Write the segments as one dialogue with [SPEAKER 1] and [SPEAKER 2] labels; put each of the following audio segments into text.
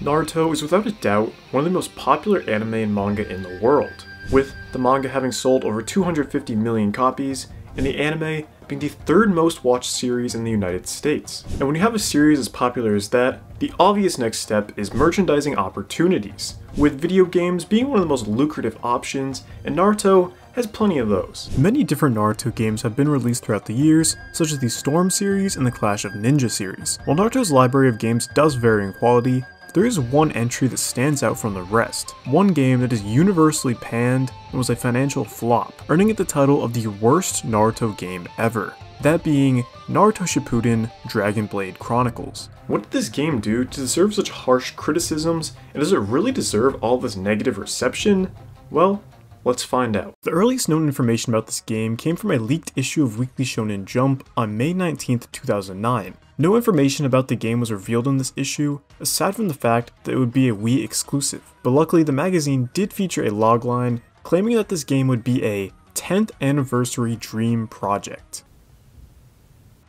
[SPEAKER 1] Naruto is without a doubt one of the most popular anime and manga in the world, with the manga having sold over 250 million copies, and the anime being the third most watched series in the United States. And when you have a series as popular as that, the obvious next step is merchandising opportunities, with video games being one of the most lucrative options, and Naruto has plenty of those. Many different Naruto games have been released throughout the years, such as the Storm series and the Clash of Ninja series. While Naruto's library of games does vary in quality, there is one entry that stands out from the rest, one game that is universally panned and was a financial flop, earning it the title of the worst Naruto game ever, that being Naruto Shippuden Dragon Blade Chronicles. What did this game do to deserve such harsh criticisms, and does it really deserve all this negative reception? Well, let's find out. The earliest known information about this game came from a leaked issue of Weekly Shonen Jump on May 19th, 2009. No information about the game was revealed in this issue, aside from the fact that it would be a Wii exclusive. But luckily, the magazine did feature a logline claiming that this game would be a 10th anniversary dream project.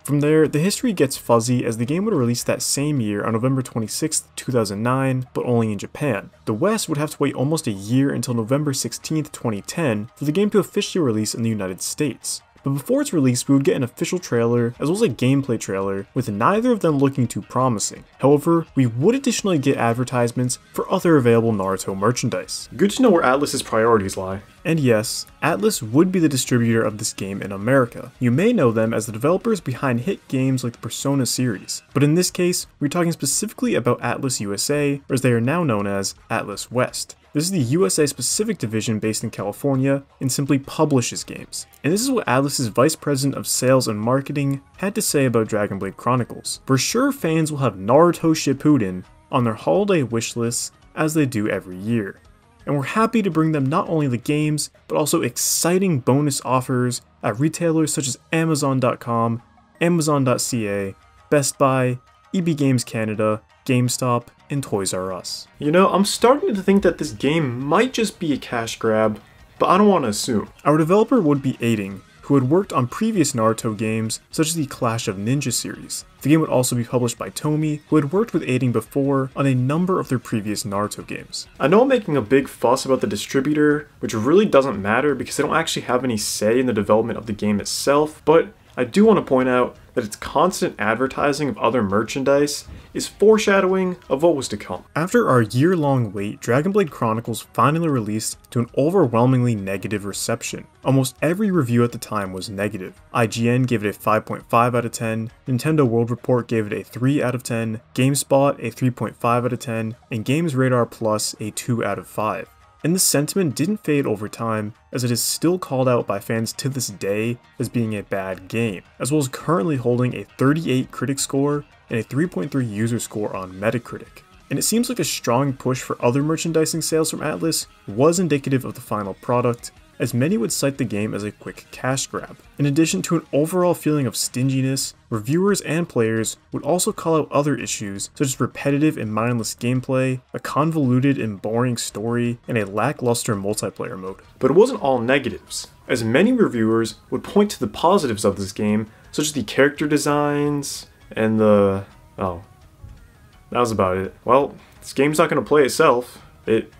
[SPEAKER 1] From there, the history gets fuzzy as the game would release that same year on November 26th, 2009, but only in Japan. The West would have to wait almost a year until November 16th, 2010 for the game to officially release in the United States. But before its release, we would get an official trailer as well as a gameplay trailer, with neither of them looking too promising. However, we would additionally get advertisements for other available Naruto merchandise. Good to know where Atlus's priorities lie. And yes, Atlus would be the distributor of this game in America. You may know them as the developers behind hit games like the Persona series, but in this case, we're talking specifically about Atlus USA, or as they are now known as, Atlus West. This is the USA specific division based in California and simply publishes games. And this is what Atlus's Vice President of Sales and Marketing had to say about Dragon Blade Chronicles. For sure, fans will have Naruto Shippuden on their holiday wish lists as they do every year. And we're happy to bring them not only the games, but also exciting bonus offers at retailers such as Amazon.com, Amazon.ca, Best Buy, EB Games Canada, GameStop, and Toys R Us. You know, I'm starting to think that this game might just be a cash grab, but I don't want to assume. Our developer would be Eighting, who had worked on previous Naruto games such as the Clash of Ninja series. The game would also be published by Tomy, who had worked with Eighting before on a number of their previous Naruto games. I know I'm making a big fuss about the distributor, which really doesn't matter because they don't actually have any say in the development of the game itself, but I do want to point out that its constant advertising of other merchandise is foreshadowing of what was to come. After our year-long wait, Dragon Blade Chronicles finally released to an overwhelmingly negative reception. Almost every review at the time was negative. IGN gave it a 5.5 out of 10, Nintendo World Report gave it a 3 out of 10, GameSpot a 3.5 out of 10, and Games Radar Plus a 2 out of 5. And this sentiment didn't fade over time, as it is still called out by fans to this day as being a bad game, as well as currently holding a 38 critic score and a 3.3 user score on Metacritic. And it seems like a strong push for other merchandising sales from Atlus was indicative of the final product, as many would cite the game as a quick cash grab. In addition to an overall feeling of stinginess, reviewers and players would also call out other issues such as repetitive and mindless gameplay, a convoluted and boring story, and a lackluster multiplayer mode. But it wasn't all negatives, as many reviewers would point to the positives of this game, such as the character designs and the... oh, that was about it. Well, this game's not going to play itself. It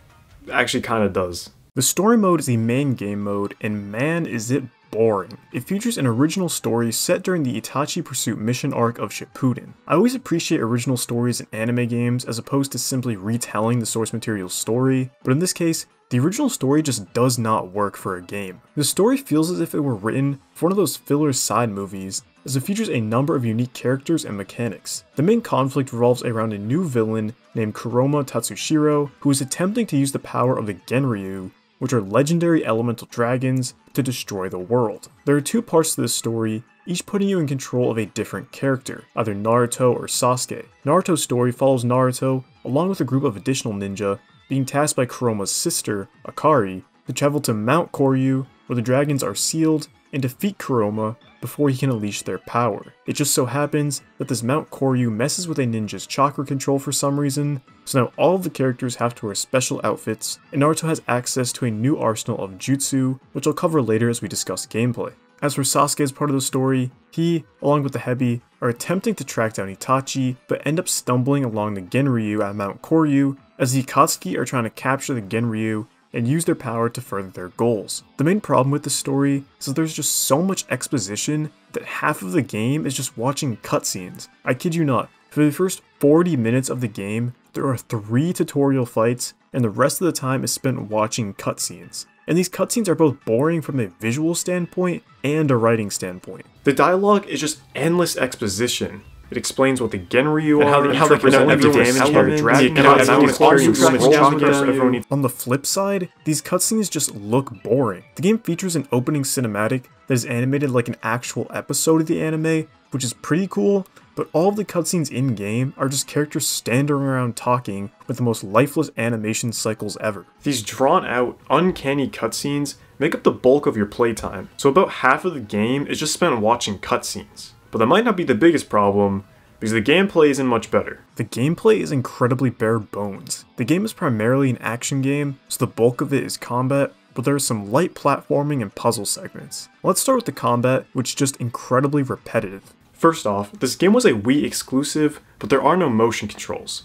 [SPEAKER 1] actually kind of does. The story mode is the main game mode, and man is it boring. It features an original story set during the Itachi Pursuit mission arc of Shippuden. I always appreciate original stories in anime games as opposed to simply retelling the source material's story, but in this case, the original story just does not work for a game. The story feels as if it were written for one of those filler side movies, as it features a number of unique characters and mechanics. The main conflict revolves around a new villain named Kuroma Tatsushiro, who is attempting to use the power of the Genryu, which are legendary elemental dragons, to destroy the world. There are two parts to this story, each putting you in control of a different character, either Naruto or Sasuke. Naruto's story follows Naruto, along with a group of additional ninja, being tasked by Kuroma's sister, Akari, to travel to Mount Koryu, where the dragons are sealed, and defeat Kuroma before he can unleash their power. It just so happens that this Mount Koryu messes with a ninja's chakra control for some reason, so now all of the characters have to wear special outfits, and Naruto has access to a new arsenal of jutsu, which I'll cover later as we discuss gameplay. As for Sasuke's part of the story, he, along with the Hebi, are attempting to track down Itachi, but end up stumbling along the Genryu at Mount Koryu, as the Akatsuki are trying to capture the Genryu and use their power to further their goals. The main problem with the story is that there's just so much exposition that half of the game is just watching cutscenes. I kid you not, for the first 40 minutes of the game, there are 3 tutorial fights, and the rest of the time is spent watching cutscenes. And these cutscenes are both boring from a visual standpoint and a writing standpoint. The dialogue is just endless exposition. It explains what the Genryu are, and how they present every damage cannons. On the flip side, these cutscenes just look boring. The game features an opening cinematic that is animated like an actual episode of the anime, which is pretty cool, but all of the cutscenes in-game are just characters standing around talking with the most lifeless animation cycles ever. These drawn-out, uncanny cutscenes make up the bulk of your playtime, so about half of the game is just spent watching cutscenes. But that might not be the biggest problem, because the gameplay isn't much better. The gameplay is incredibly bare bones. The game is primarily an action game, so the bulk of it is combat, but there are some light platforming and puzzle segments. Let's start with the combat, which is just incredibly repetitive. First off, this game was a Wii exclusive, but there are no motion controls,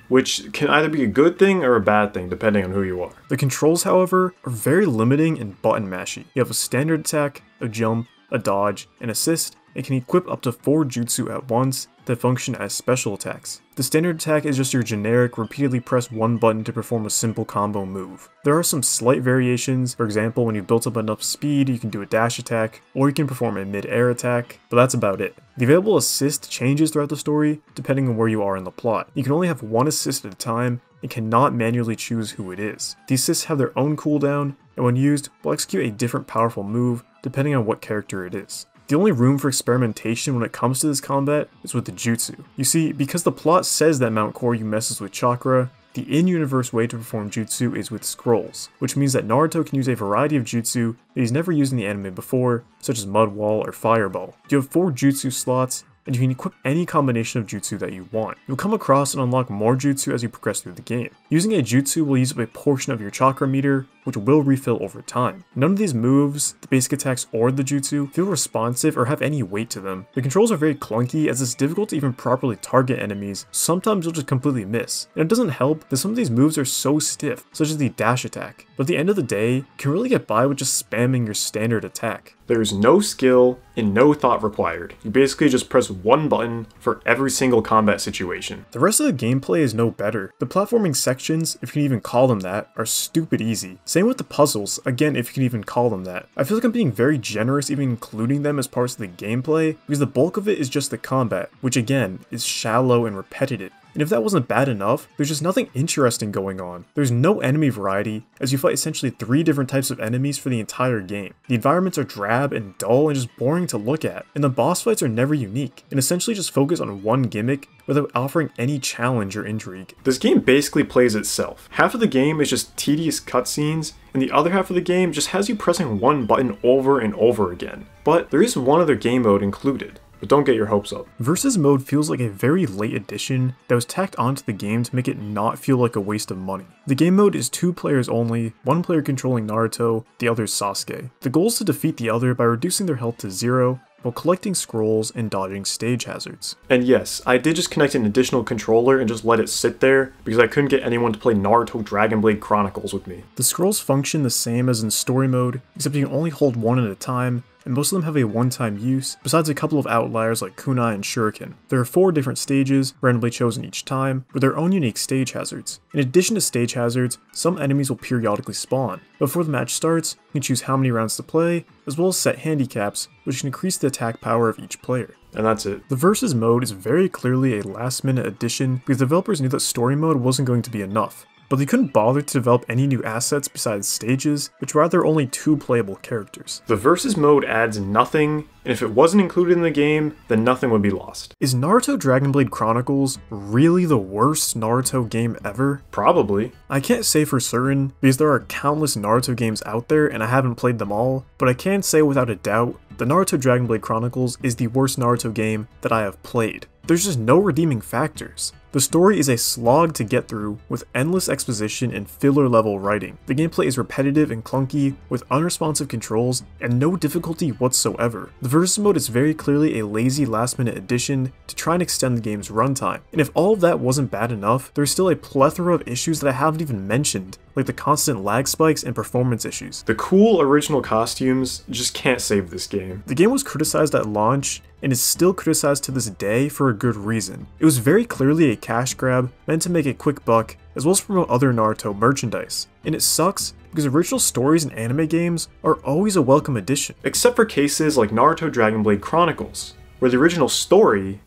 [SPEAKER 1] which can either be a good thing or a bad thing depending on who you are. The controls, however, are very limiting and button mashy. You have a standard attack, a jump, a dodge, an assist, and can equip up to 4 jutsu at once that function as special attacks. The standard attack is just your generic, repeatedly press one button to perform a simple combo move. There are some slight variations. For example, when you've built up enough speed, you can do a dash attack, or you can perform a mid-air attack, but that's about it. The available assist changes throughout the story, depending on where you are in the plot. You can only have one assist at a time, and cannot manually choose who it is. The assists have their own cooldown, and when used, will execute a different powerful move, depending on what character it is. The only room for experimentation when it comes to this combat is with the jutsu. You see, because the plot says that Mount Koryu messes with chakra, the in-universe way to perform jutsu is with scrolls, which means that Naruto can use a variety of jutsu that he's never used in the anime before, such as Mud Wall or Fireball. You have 4 jutsu slots, and you can equip any combination of jutsu that you want. You'll come across and unlock more jutsu as you progress through the game. Using a jutsu will use up a portion of your chakra meter, which will refill over time. None of these moves, the basic attacks or the jutsu, feel responsive or have any weight to them. The controls are very clunky as it's difficult to even properly target enemies, sometimes you'll just completely miss. And it doesn't help that some of these moves are so stiff, such as the dash attack. But at the end of the day, you can really get by with just spamming your standard attack. There is no skill and no thought required. You basically just press one button for every single combat situation. The rest of the gameplay is no better. The platforming sections, if you can even call them that, are stupid easy. Same with the puzzles, again if you can even call them that. I feel like I'm being very generous even including them as parts of the gameplay, because the bulk of it is just the combat, which again, is shallow and repetitive. And if that wasn't bad enough, there's just nothing interesting going on. There's no enemy variety, as you fight essentially 3 different types of enemies for the entire game. The environments are drab and dull and just boring to look at, and the boss fights are never unique, and essentially just focus on one gimmick without offering any challenge or intrigue. This game basically plays itself. Half of the game is just tedious cutscenes, and the other half of the game just has you pressing one button over and over again. But there is one other game mode included. But don't get your hopes up. Versus mode feels like a very late addition that was tacked onto the game to make it not feel like a waste of money. The game mode is 2 players only, one player controlling Naruto, the other Sasuke. The goal is to defeat the other by reducing their health to 0, while collecting scrolls and dodging stage hazards. And yes, I did just connect an additional controller and just let it sit there because I couldn't get anyone to play Naruto Dragon Blade Chronicles with me. The scrolls function the same as in story mode, except you can only hold one at a time, and most of them have a one-time use, besides a couple of outliers like kunai and shuriken. There are 4 different stages, randomly chosen each time, with their own unique stage hazards. In addition to stage hazards, some enemies will periodically spawn. Before the match starts, you can choose how many rounds to play, as well as set handicaps, which can increase the attack power of each player. And that's it. The Versus mode is very clearly a last-minute addition because developers knew that story mode wasn't going to be enough. But they couldn't bother to develop any new assets besides stages, which rather only 2 playable characters. The Versus mode adds nothing, and if it wasn't included in the game, then nothing would be lost. Is Naruto Dragon Blade Chronicles really the worst Naruto game ever? Probably. I can't say for certain, because there are countless Naruto games out there and I haven't played them all, but I can say without a doubt, the Naruto Dragon Blade Chronicles is the worst Naruto game that I have played. there's just no redeeming factors. The story is a slog to get through, with endless exposition and filler-level writing. The gameplay is repetitive and clunky, with unresponsive controls and no difficulty whatsoever. The Versus mode is very clearly a lazy last-minute addition to try and extend the game's runtime. And if all of that wasn't bad enough, there's still a plethora of issues that I haven't even mentioned, like the constant lag spikes and performance issues. The cool original costumes just can't save this game. The game was criticized at launch, and is still criticized to this day for a good reason. It was very clearly a cash grab, meant to make a quick buck, as well as promote other Naruto merchandise. And it sucks, because original stories in anime games are always a welcome addition. Except for cases like Naruto Dragon Blade Chronicles, where the original story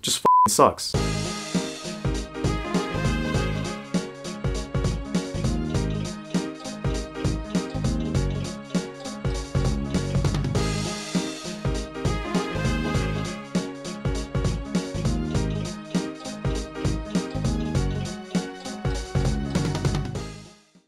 [SPEAKER 1] just f***ing sucks.